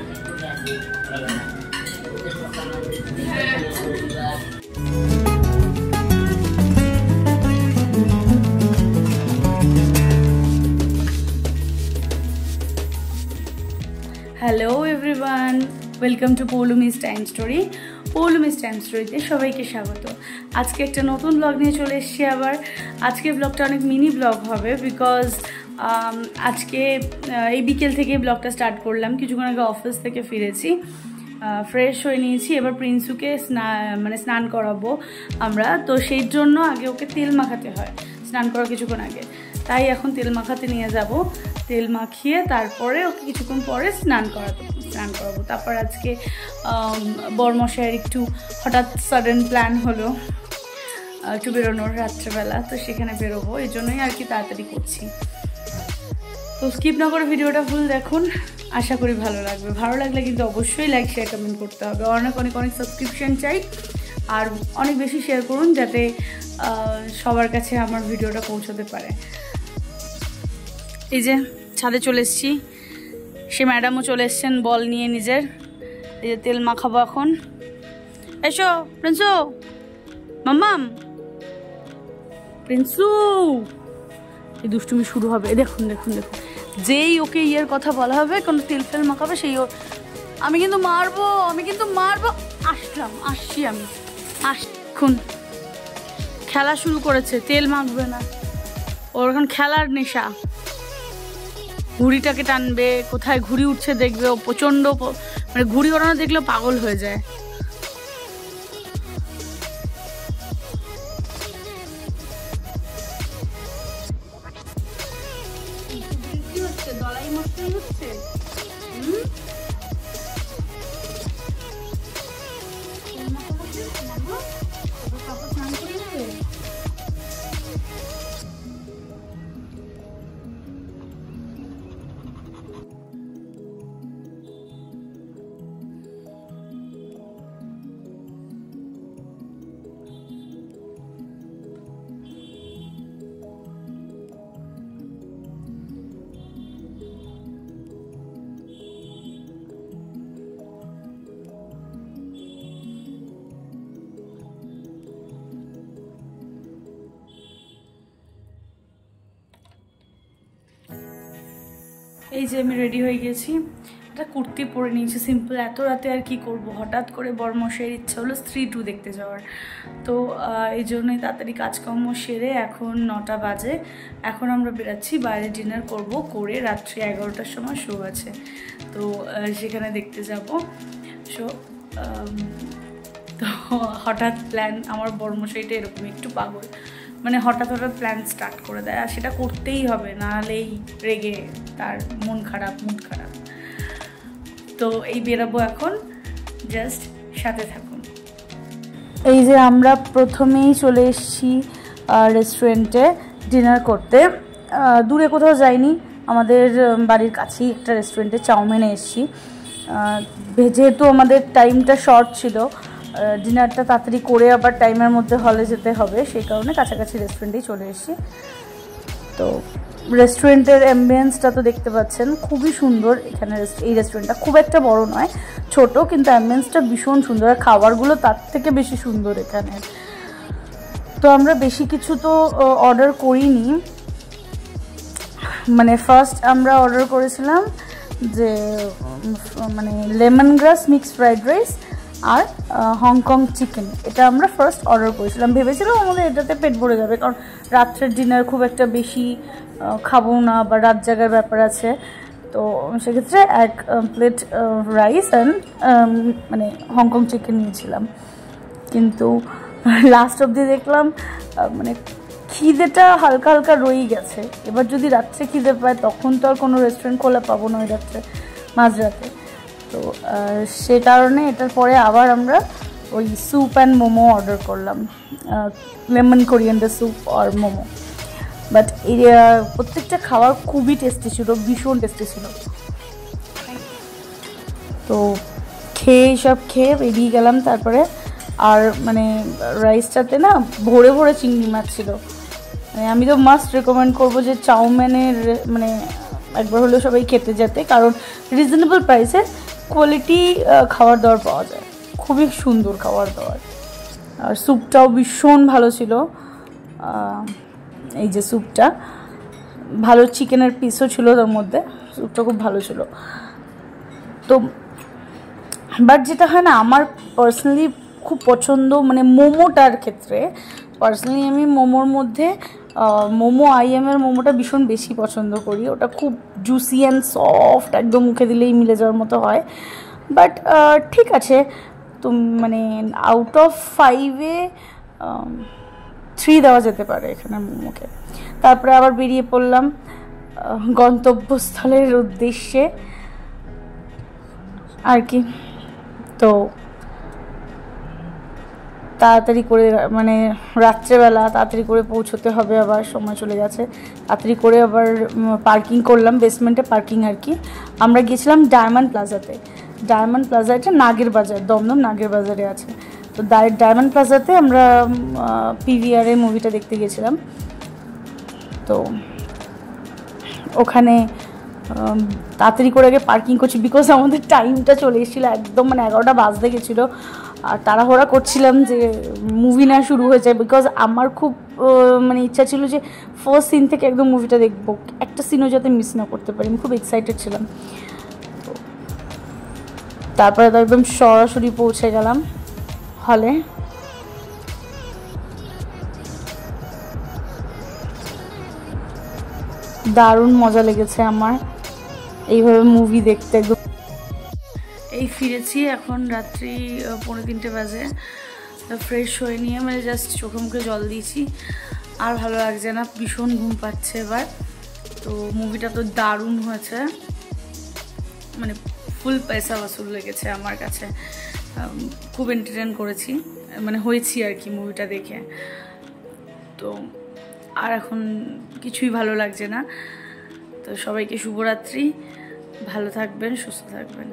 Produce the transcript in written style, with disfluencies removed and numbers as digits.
Hello everyone, welcome to Poulomi's time story. Poulomi's time স্টোরিতে সবাইকে স্বাগত। আজকে একটা নতুন ব্লগ নিয়ে চলে এসেছি আবার। আজকে ব্লগটা অনেক মিনি ব্লগ হবে, বিকজ আজকে এই বিকেল থেকে ব্লগটা স্টার্ট করলাম। কিছুক্ষণ আগে অফিস থেকে ফিরেছি, ফ্রেশ হয়ে নিয়েছি। এবার প্রিন্সুকে স্নান করাবো আমরা, তো সেই জন্য আগে ওকে তেল মাখাতে হয় স্নান করার কিছুক্ষণ আগে। তাই এখন তেল মাখাতে নিয়ে যাব, তেল মাখিয়ে তারপরে ওকে কিছুক্ষণ পরে স্নান করাবো। তারপর আজকে বরমশাইয়ের একটু হঠাৎ সাডেন প্ল্যান হলো একটু বেরোনোর রাত্রেবেলা, তো সেখানে বেরোবো, এই জন্যই আর কি তাড়াতাড়ি করছি। তো স্কিপ না করে ভিডিওটা ফুল দেখুন, আশা করি ভালো লাগবে। ভালো লাগলে কিন্তু অবশ্যই লাইক শেয়ার কমেন্ট করতে হবে। অনেক অনেক অনেক সাবস্ক্রিপশন চাই, আর অনেক বেশি শেয়ার করুন যাতে সবার কাছে আমার ভিডিওটা পৌঁছতে পারে। এই যে ছাদে চলে এসেছি, সে ম্যাডামও চলে এসছেন বল নিয়ে নিজের। এই যে তেল মাখাবো এখন। এসো প্রিন্সু, মাম্মাম, প্রিন্সু। এই দুষ্টুমি শুরু হবে, দেখুন দেখুন দেখুন। যেই ওকে ইয়ের কথা বলা হবে, কোনো তেল ফেল মাখাবে, সেই আমি কিন্তু মারবো। আসছি আমি। এখন খেলা শুরু করেছে, তেল মাখবে না, ওর এখন খেলার নেশা। ঘুড়িটাকে টানবে, কোথায় ঘুড়ি উঠছে দেখবে, ও প্রচণ্ড মানে ঘুড়ি ওড়ানো দেখলেও পাগল হয়ে যায়। কি হচ্ছে, দলাই মশলাই হচ্ছে। এই যে আমি রেডি হয়ে গেছি, একটা কুর্তি পরে নিয়েছি সিম্পল। এত রাতে আর কি করব, হঠাৎ করে বরমশাইয়ের ইচ্ছা হলো স্ত্রী 2 দেখতে যাওয়ার, তো এই জন্যই তাড়াতাড়ি কাজকর্ম সেরে এখন 9টা বাজে। এখন আমরা বেরাচ্ছি, বাইরে ডিনার করব, করে রাত্রি 11টার সময় শো আছে, তো সেখানে দেখতে যাব। তো হঠাৎ প্ল্যান, আমার বরমশাইটা এরকম একটু পাগল, মানে হঠাৎ প্ল্যান স্টার্ট করে দেয়, আর সেটা করতেই হবে, নাহলেই রেগে তার মুড খারাপ। তো এই বেরাবো এখন, জাস্ট সাথে থাকুন। এই যে আমরা প্রথমেই চলে এসেছি রেস্টুরেন্টে ডিনার করতে। দূরে কোথাও যাইনি, আমাদের বাড়ির কাছেই একটা রেস্টুরেন্টে চাউমিনে এসেছি। যেহেতু আমাদের টাইমটা শর্ট ছিল, ডিনারটা তাড়াতাড়ি করে আবার টাইমের মধ্যে হলে যেতে হবে, সেই কারণে কাছাকাছি রেস্টুরেন্টেই চলে এসেছি। তো রেস্টুরেন্টের অ্যাম্বিয়েন্সটা তো দেখতে পাচ্ছেন, খুবই সুন্দর। এখানে এই রেস্টুরেন্টটা খুব একটা বড় নয়, ছোট, কিন্তু অ্যাম্বিয়েন্সটা ভীষণ সুন্দর, আর খাবারগুলো তার থেকে বেশি সুন্দর এখানে। তো আমরা বেশি কিছু তো অর্ডার করিনি, মানে ফার্স্ট আমরা অর্ডার করেছিলাম যে মানে lemon grass mixed fried rice আর হংকং চিকেন। এটা আমরা ফার্স্ট অর্ডার করেছিলাম, ভেবেছিলাম আমাদের এটাতে পেট ভরে যাবে, কারণ রাত্রের ডিনার খুব একটা বেশি খাবো না, বা রাত জাগার ব্যাপার আছে। তো সেক্ষেত্রে 1 প্লেট রাইস অ্যান্ড মানে হংকং চিকেন নিয়েছিলাম। কিন্তু লাস্ট অবধি দেখলাম মানে খিদেটা হালকা হালকা রয়েই গেছে। এবার যদি রাত্রে খিদে পায়, তখন তো আর কোনো রেস্টুরেন্ট খোলা পাবো না ওই রাত্রে, মাঝরাতে। তো সে কারণে এটার পরে আবার আমরা ওই স্যুপ অ্যান্ড মোমো অর্ডার করলাম, লেমন কোরিয়ান্ডার স্যুপ আর মোমো। বাট এই প্রত্যেকটা খাবার খুবই টেস্টি ছিল, ভীষণ টেস্টি ছিল। তো সব খেয়ে বেরিয়ে গেলাম তারপরে। আর মানে রাইসটাতে না ভরে ভরে চিংড়ি মাছ ছিল। মানে আমি তো মাস্ট রেকমেন্ড করবো যে চাউমিনের মানে একবার হলেও সবাই খেতে যেতে, কারণ রিজনেবল প্রাইসে কোয়ালিটি খাবার দাবার পাওয়া যায়, খুবই সুন্দর খাবার দাবার। আর স্যুপটাও ভীষণ ভালো ছিল, এই যে স্যুপটা ভালো, চিকেনের পিসও ছিল তার মধ্যে, স্যুপটা খুব ভালো ছিল। তো বাট যেটা হয় না, আমার পার্সোনালি খুব পছন্দ মানে মোমোটার ক্ষেত্রে, পার্সোনালি আমি মোমোর মধ্যে মোমো আইএমের মোমোটা ভীষণ বেশি পছন্দ করি। ওটা খুব জুসি অ্যান্ড সফট, একদম মুখে দিলেই মিলে যাওয়ার মতো হয়। বাট ঠিক আছে, তো মানে আউট অফ 5-এ 3 দেওয়া যেতে পারে এখানে মোমোকে। তারপরে আবার বেরিয়ে পড়লাম গন্তব্যস্থলের উদ্দেশ্যে আর কি। তো তাড়াতাড়ি করে মানে রাত্রেবেলা তাড়াতাড়ি করে পৌঁছতে হবে, আবার সময় চলে গেছে। তাড়াতাড়ি করে আবার পার্কিং করলাম, বেসমেন্টে পার্কিং আর কি। আমরা গিয়েছিলাম ডায়মন্ড প্লাজাতে। ডায়মন্ড প্লাজা এটা নাগের বাজার, দমদম নাগের বাজারে আছে। তো ডায়মন্ড প্লাজাতে আমরা পিভিআরে মুভিটা দেখতে গেছিলাম। তো ওখানে তাড়াতাড়ি করে আগে পার্কিং করছি, বিকজ আমাদের টাইমটা চলে এসেছিলো একদম, মানে 11টা বাজতে গেছিলো। আর তাড়াহুড়া করছিলাম যে মুভি না শুরু হয়ে যায়, বিকজ আমার খুব মানে ইচ্ছা ছিল যে ফার্স্ট সিন থেকে একদম মুভিটা দেখবো, একটা সিনও যাতে মিস না করতে পারি। আমি খুব এক্সাইটেড ছিলাম। তো তারপরে তো একদম সরাসরি পৌঁছে গেলাম হলে। দারুণ মজা লেগেছে আমার এইভাবে মুভি দেখতে। একদম এই ফিরেছি, এখন রাত্রি 2:45 বাজে। ফ্রেশ হয়ে নিয়ে মানে জাস্ট চোখে মুখে জল দিয়েছি, আর ভালো লাগছে না, ভীষণ ঘুম পাচ্ছে এবার। তো মুভিটা তো দারুণ হয়েছে, মানে ফুল পয়সা ওসুল লেগেছে আমার কাছে। খুব এন্টারটেইন করেছি, মানে হয়েছি আর কি মুভিটা দেখে। তো আর এখন কিছুই ভালো লাগছে না। তো সবাইকে শুভরাত্রি, ভালো থাকবেন, সুস্থ থাকবেন।